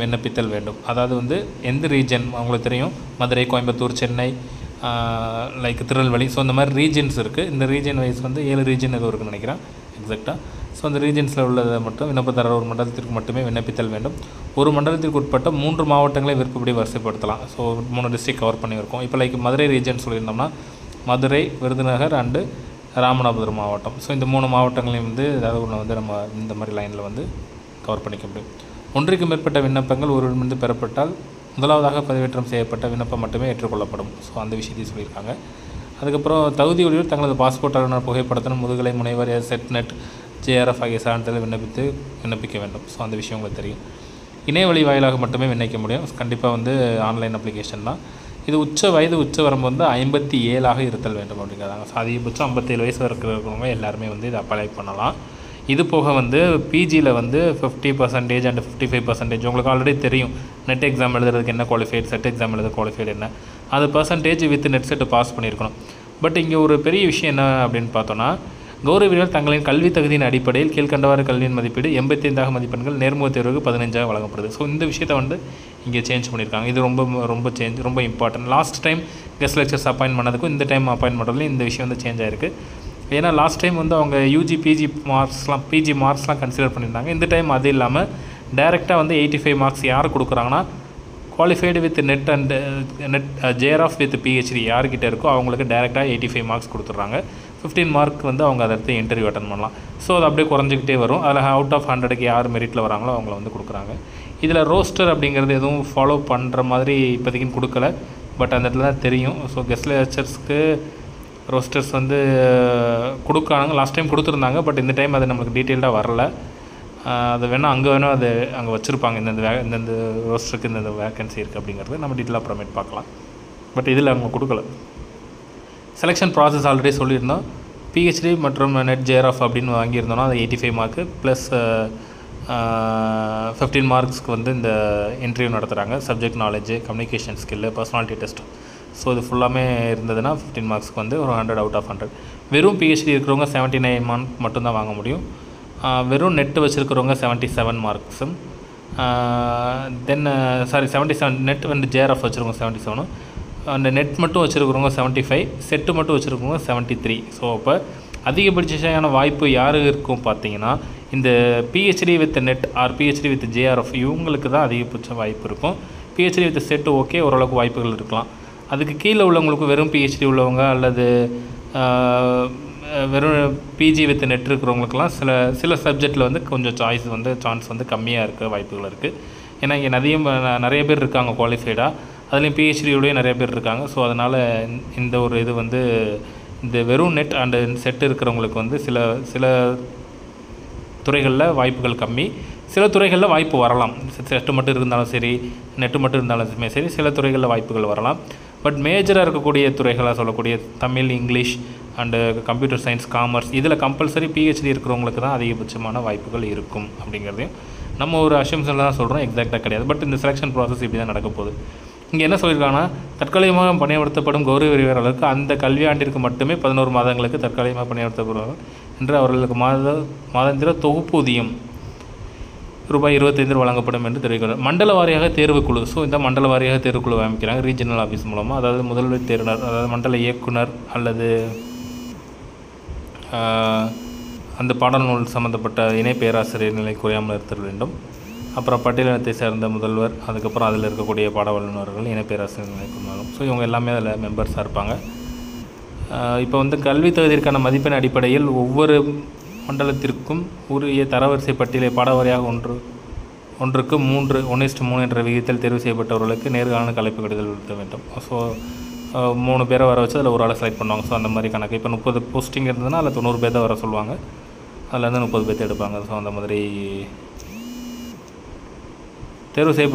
விண்ணப்பித்தல் வேண்டும். அதாவது வந்து எந்த ரீஜன் அவங்களுக்கு தெரியும், மதுரை, கோயம்புத்தூர், சென்னை, லைக் திருநெல்வேலி. ஸோ இந்த மாதிரி ரீஜன்ஸ் இருக்குது. இந்த ரீஜன் வைஸ் வந்து 7 ரீஜன் எதுவும் இருக்குன்னு நினைக்கிறேன் எக்ஸாக்டாக. ஸோ அந்த ரீஜன்ஸில் உள்ளதை மட்டும் விண்ணப்பதாரர் ஒரு மண்டலத்திற்கு மட்டுமே விண்ணப்பித்தல் வேண்டும். ஒரு மண்டலத்திற்கு உட்பட்ட 3 மாவட்டங்களை விருப்பப்படி வரிசைப்படுத்தலாம். ஸோ 3 டிஸ்ட்ரிக்ட் கவர் பண்ணியிருக்கோம். இப்போ லைக் மதுரை ரீஜன் சொல்லியிருந்தோம்னா மதுரை, விருதுநகர் அண்டு ராமநாதபுரம் மாவட்டம். ஸோ இந்த 3 மாவட்டங்களையும் வந்து ஏதாவது ஒன்று வந்து நம்ம இந்த மாதிரி லைனில் வந்து கவர் பண்ணிக்க முடியும். ஒன்றுக்கு மேற்பட்ட விண்ணப்பங்கள் ஒருவரிடமிருந்து பெறப்பட்டால் முதலாவதாக பதிவேற்றம் செய்யப்பட்ட விண்ணப்பம் மட்டுமே ஏற்றுக்கொள்ளப்படும். ஸோ அந்த விஷயத்தையும் சொல்லியிருக்காங்க. அதுக்கப்புறம் தகுதி உடையோர் தங்களது பாஸ்போர்ட் அளவிலான புகைப்படத்துடன் முதுகலை, முனைவர், செட்நெட், JRF ஆகிய சான்றிதழை விண்ணப்பிக்க வேண்டும். ஸோ அந்த விஷயம் உங்களுக்கு தெரியும். இணைய வழி வாயிலாக மட்டுமே விண்ணப்பிக்க முடியும். கண்டிப்பாக வந்து ஆன்லைன் அப்ளிகேஷன் தான். இது உச்ச வரம்பு வந்து 57 இருத்தல் வேண்டும் அப்படிங்கிறாங்க. ஸோ அதிகபட்சம் 57 வயசு இருக்கிறவங்க எல்லாருமே வந்து இதை அப்ளை பண்ணலாம். இது போக வந்து பிஜியில் வந்து 50% அண்ட் 55% உங்களுக்கு ஆல்ரெடி தெரியும். நெட் எக்ஸாம் எழுதுறதுக்கு என்ன குவாலிஃபைடு, செட் எக்ஸாம் எழுத குவாலிஃபைடு என்ன, அது percentage with NET SET pass பண்ணியிருக்கணும். பட் இங்கே ஒரு பெரிய விஷயம் என்ன அப்படின்னு பார்த்தோன்னா, கௌரவிகள் தங்களின் கல்வி தகுதியின் அடிப்படையில் கீழ்கண்டவாறு கல்வியின் மதிப்பீடு 85 மதிப்பெண்கள், நேர்முக தேர்வுக்கு 15 வழங்கப்படுது. ஸோ இந்த விஷயத்தை வந்து இங்கே சேஞ்ச் பண்ணியிருக்காங்க. இது ரொம்ப important. Last time guest lectures appoint பண்ணதுக்கும் இந்த டைம் அப்பாயின்ட் பண்ணுறதுலையும் இந்த விஷயம் வந்து சேஞ்ச் ஆகிருக்கு. ஏன்னா லாஸ்ட் டைம் வந்து அவங்க பிஜி மார்க்ஸ்லாம் கன்சிடர் பண்ணியிருந்தாங்க. இந்த டைம் அது இல்லாமல் டைரெக்டாக வந்து 85 மார்க்ஸ் யார் கொடுக்குறாங்கன்னா, qualified with net and JRF with PhD யார்கிட்ட இருக்கோ அவங்களுக்கு டைரெக்டாக 85 மார்க்ஸ் கொடுத்துட்றாங்க. 15 மார்க் வந்து அவங்க அதை எடுத்து இன்டர்வியூ அட்டன் பண்ணலாம். ஸோ அது அப்படியே குறைஞ்சிக்கிட்டே வரும். அதில் அவுட் ஆஃப் 100க்கு யார் மெரிட்டில் வராங்களோ அவங்கள வந்து கொடுக்குறாங்க. இதில் ரோஸ்டர் அப்படிங்கிறது எதுவும் ஃபாலோ பண்ணுற மாதிரி இப்போதைக்கு கொடுக்கல. பட் அந்த இடத்துல தான் தெரியும். ஸோ கெஸ்ட் லெக்சர்ஸ்க்கு ரோஸ்டர்ஸ் வந்து கொடுக்காங்க. லாஸ்ட் டைம் கொடுத்துருந்தாங்க. பட் இந்த டைம் அது நம்மளுக்கு டீட்டெயில்டாக வரல. அது வேணால் அது அங்கே வச்சுருப்பாங்க. இந்தந்த ரோஸ்டருக்கு இந்தந்த வேக்கன்சி இருக்குது அப்படிங்கிறது நம்ம டீட்டெயிலாக அப்புறமேட் பார்க்கலாம். பட் இதில் அவங்க கொடுக்கல. செலெக்ஷன் ப்ராசஸ் ஆல்ரெடி சொல்லியிருந்தோம். PhD மற்றும் நெட் JRF அப்படின்னு வாங்கியிருந்தோன்னா அது 85 மார்க்கு ப்ளஸ் 15 மார்க்ஸ்க்கு வந்து இந்த இன்டர்வியூ நடத்துகிறாங்க. Subject knowledge, communication skill, personality test. So இது ஃபுல்லாமே இருந்ததுன்னா 15 மார்க்ஸ்க்கு வந்து ஒரு 100 அவுட் ஆஃப் 100. வெறும் PhD இருக்கிறவங்க 79 மார்க் மட்டும்தான் வாங்க முடியும். வெறும் நெட்டு வச்சுருக்கிறவங்க 77 மார்க்ஸும், தென் 77 நெட் வந்து JRF வச்சுருக்கவங்க 77, அந்த நெட் மட்டும் வச்சுருக்கிறவங்க 75, செட்டு மட்டும் வச்சுருக்கவங்க 73. ஸோ அப்போ அதிகபட்சமான வாய்ப்பு யார் இருக்கும் பார்த்தீங்கன்னா, இந்த PhD with NET or PhD with JRF இவங்களுக்கு தான் அதிகபட்ச வாய்ப்பு இருக்கும். PhD வித் செட்டு ஓகே, ஓரளவுக்கு வாய்ப்புகள் இருக்கலாம். அதுக்கு கீழே உள்ளவங்களுக்கு வெறும் PhD உள்ளவங்க அல்லது வெறும் PG வித் நெட் இருக்கிறவங்களுக்குலாம் சில சப்ஜெக்டில் வந்து கொஞ்சம் சான்ஸ் வந்து கம்மியாக இருக்க வாய்ப்புகள் இருக்குது. ஏன்னா இங்கே நிறைய பேர் இருக்காங்க குவாலிஃபைடாக, அதுலேயும் PhDயோடய நிறைய பேர் இருக்காங்க. ஸோ அதனால் இந்த ஒரு இது வந்து இந்த வெறும் நெட் அண்டு செட்டு இருக்கிறவங்களுக்கு வந்து சில துறைகளில் வாய்ப்புகள் கம்மி, சில துறைகளில் வாய்ப்பு வரலாம். செட்டு மட்டும் இருந்தாலும் சரி, நெட்டு மட்டும் இருந்தாலுமே சரி, சில துறைகளில் வாய்ப்புகள் வரலாம். பட் மேஜராக இருக்கக்கூடிய துறைகளாக சொல்லக்கூடிய Tamil, English and computer science, commerce, இதில் கம்பல்சரி PhD இருக்கிறவங்களுக்கு தான் அதிகபட்சமான வாய்ப்புகள் இருக்கும் அப்படிங்கிறதையும் நம்ம ஒரு அசம்ஷனில் தான் சொல்கிறோம், எக்ஸாக்டாக கிடையாது. பட் இந்த செலெக்ஷன் ப்ராசஸ் இப்படி தான் நடக்க போகுது. இங்கே என்ன சொல்லியிருக்காங்கன்னா, தற்காலிகமாக பணியமர்த்தப்படும் கௌரவ விரிவாளருக்கு அந்த கல்வியாண்டிற்கு மட்டுமே 11 மாதங்களுக்கு தற்காலிகமாக பணியமர்த்தப்படுவார்கள் என்று அவர்களுக்கு மாதாந்திர தொகுப்பூதியம் ₹25 வழங்கப்படும் என்று தெரிவிக்கிறார். மண்டல வாரியாக தேர்வுக்குழு. ஸோ இந்த மண்டல வாரியாக தேர்வுக்குழு அமைக்கிறாங்க ரீஜனல் ஆஃபீஸ் மூலமாக. அதாவது முதல்வர் தேர்னர், அதாவது மண்டல இயக்குனர் அல்லது அந்த பாடநூல் சம்மந்தப்பட்ட இணை பேராசிரியர் நிலை குறையாமல் இருத்தல் வேண்டும். அப்புறம் பட்டியலினத்தை சேர்ந்த முதல்வர், அதுக்கப்புறம் அதில் இருக்கக்கூடிய பாட வல்லுநர்கள், இணை பேராசிரியர் நிலை குறையாமல். ஸோ இவங்க எல்லாமே அதில் மெம்பர்ஸாக இருப்பாங்க. இப்போ வந்து கல்வி தகுதிற்கான மதிப்பெண் அடிப்படையில் ஒவ்வொரு மண்டலத்திற்கும் உரிய தரவரிசை பட்டியலை பாடவாரியாக ஒன்றுக்கு 1:3 என்ற விகிதத்தில் தேர்வு செய்யப்பட்டவர்களுக்கு நேர்காணல் அழைப்பு கடிதல் எழுத வேண்டும். ஸோ 3 பேரை வர வச்சு அதில் ஒரு ஆளை செலக்ட் பண்ணுவாங்க. ஸோ அந்த மாதிரி கணக்கு. இப்போ 30 போஸ்டிங் இருந்ததுன்னா அதில் 90 பேர் தான் வர சொல்லுவாங்க. அதில் வந்து 30 பேர்த்து எடுப்பாங்க. ஸோ அந்த மாதிரி தேர்வு செய்யப்பட்ட